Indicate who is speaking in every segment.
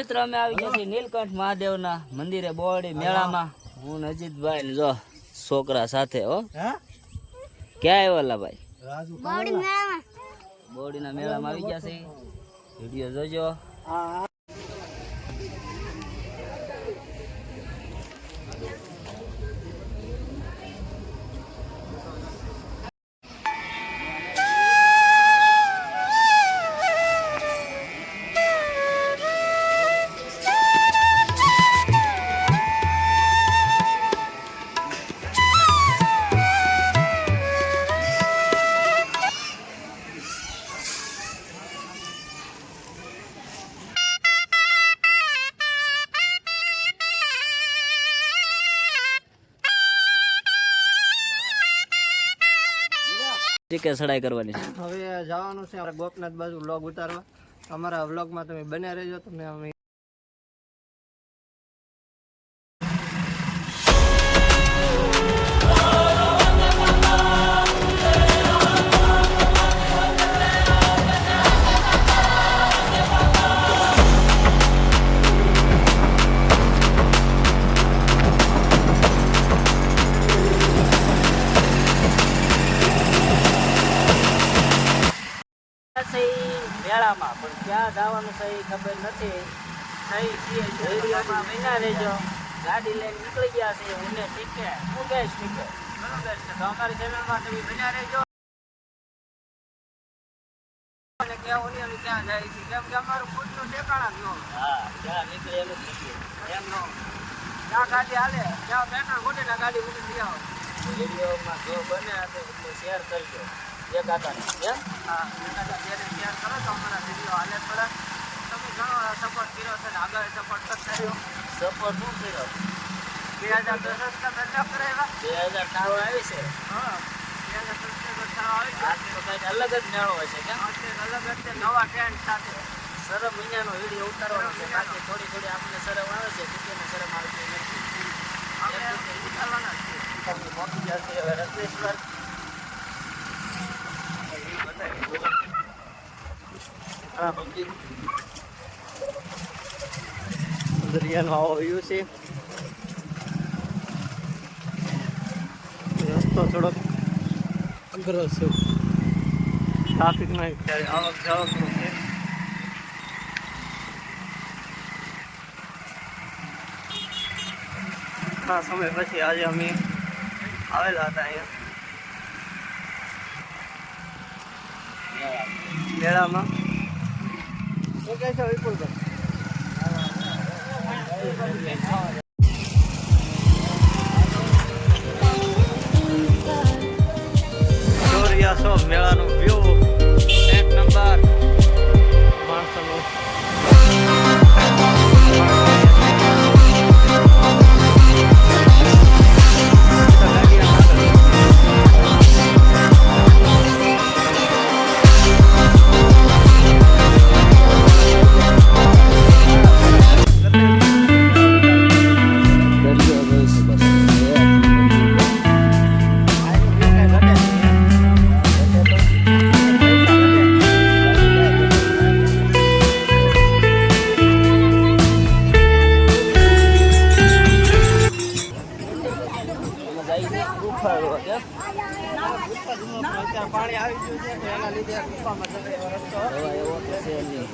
Speaker 1: મિત્રો અમે આવી ગયા છીએ નીલકંઠ મહાદેવના મંદિરે બોરડી મેળામાં. હું અજીતભાઈ ને જો છોકરા સાથે. હો ક્યાં આવ્યા ભાઈ? બોરડીના મેળામાં આવી ગયા છે. વિડીયો જોજો. કે સડાઈ કરવાની છે.
Speaker 2: હવે જવાનું છે આપણે ગોપનાથ બાજુ વ્લોગ ઉતારવા. અમારા વ્લોગમાં તમે બન્યા રહેજો. તમે અમે
Speaker 1: મેળામાં પણ ક્યાં જવાનું છે ખબર નથી. મહિના રહેજો. ગાડી લઈને નીકળી ગયા છે. મને ટીકે હું ગઈશ ટીકે બરોબર છે. તો અમારી ચેનલમાં તમે બન્યા રહેજો. અને ક્યાં ક્યાં જાય છે કેમ કે અમારું ખુદનું ઠેકાણા જ ન. હા ક્યાં નીકળે એમ જ નથી એમ ન. ત્યાં ગાડી હાલે ત્યાં પેટ્રોલ મૂકીને ગાડી મૂકી દઈ આવો. વિડીયોમાં જો બને એટલે શેર કરજો. એક આટા એમ હા શેર કરો તો અમારા વિડીયો હાલે પડે. તમે ઘણો સપોર્ટ કર્યો છે ને આગળ સપોર્ટ કર્યો. સપોર્ટ શું કર્યો? 2010 કરાવ્યા. 2000 આવી છે. હા 2010 આવી છે. તો કંઈક અલગ જ મેળો હોય છે કેમ અલગ જ નવા ટ્રેન્ડ સાથે શરમ મહિનાનો વિડીયો ઉતારવાનો છે. બાકી થોડી આપણને શરમ આવે છે. ટીકેને શરમ આવતી નથી. આપણે ઉતારવાના છે. તમને મોકલી જશે હવે રત્નેશ્વર.
Speaker 2: દરિયાનો આવો વ્યૂ છે. રસ્તો થોડોક અઘરો છે. ટ્રાફિકમાં ક્યારે આવક જાવકનું છે. આ સમય પછી આજે અમે આવેલા હતા અહીંયા મેળામાં. શું કહે છે વિપુલભાઈ? જોરિયા છો મેળાનો વ્યૂ એક નંબર. માણસોનું પાણી આવી ગયું છે તો એના લીધે ગુફામાં જતો રસ્તો એવો છે નહીં.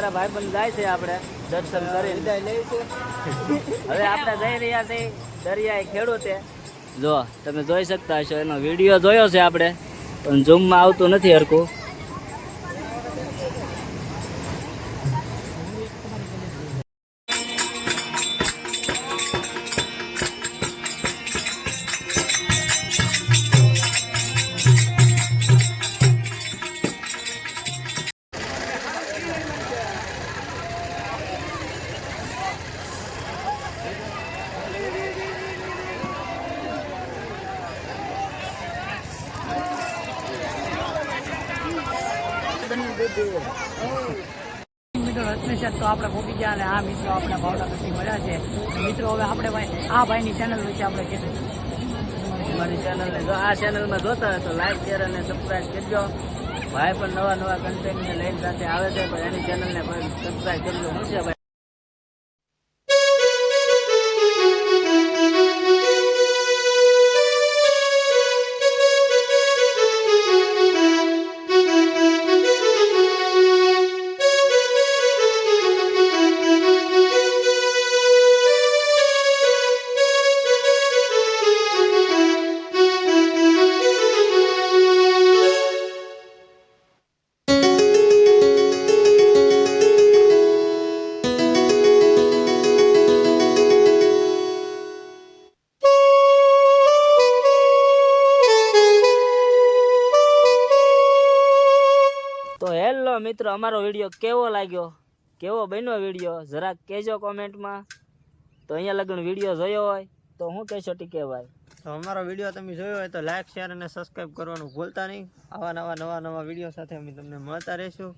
Speaker 3: અત્યારે ભાઈબંધ જાય છે આપણે દર્શન કરી
Speaker 2: વિદાય લઈશું.
Speaker 3: હવે આપણે જઈ રહ્યા છીએ દરિયાએ ખેડૂતે. જો તમે જોઈ શકતા હશો, એનો વિડીયો જોયો છે આપણે, પણ ઝૂમમાં આવતું નથી હરખું.
Speaker 4: મિત્રો રત્નેશ તો આપણે પહોંચી ગયા અને આ મિત્રો આપણે ભાવડા પછી મળ્યા છે. મિત્રો હવે આપણે ભાઈ આ ભાઈની ચેનલ વિશે આપણે કીધું.
Speaker 3: અમારી ચેનલને જો આ ચેનલમાં જોતા હોય તો લાઈક શેર અને સબસ્ક્રાઈબ કરજો. ભાઈ પણ નવા નવા કન્ટેન્ટને લઈને સાથે આવે છે, પણ એની ચેનલને પણ સબસ્ક્રાઈબ કરજો. શું છે ભાઈ? તો હેલો મિત્રો, અમારો વિડીયો કેવો લાગ્યો, કેવો બન્યો વિડીયો જરાક કહેજો કોમેન્ટમાં. તો અહીંયા લગન વિડીયો જોયો હોય તો હું કહેશો ટીકે ભાઈ?
Speaker 2: તો અમારો વિડીયો તમે જોયો હોય તો લાઈક શેર અને સબસ્ક્રાઈબ કરવાનું ભૂલતા નહીં. આવા નવા વિડીયો સાથે અમે તમને મળતા રહીશું.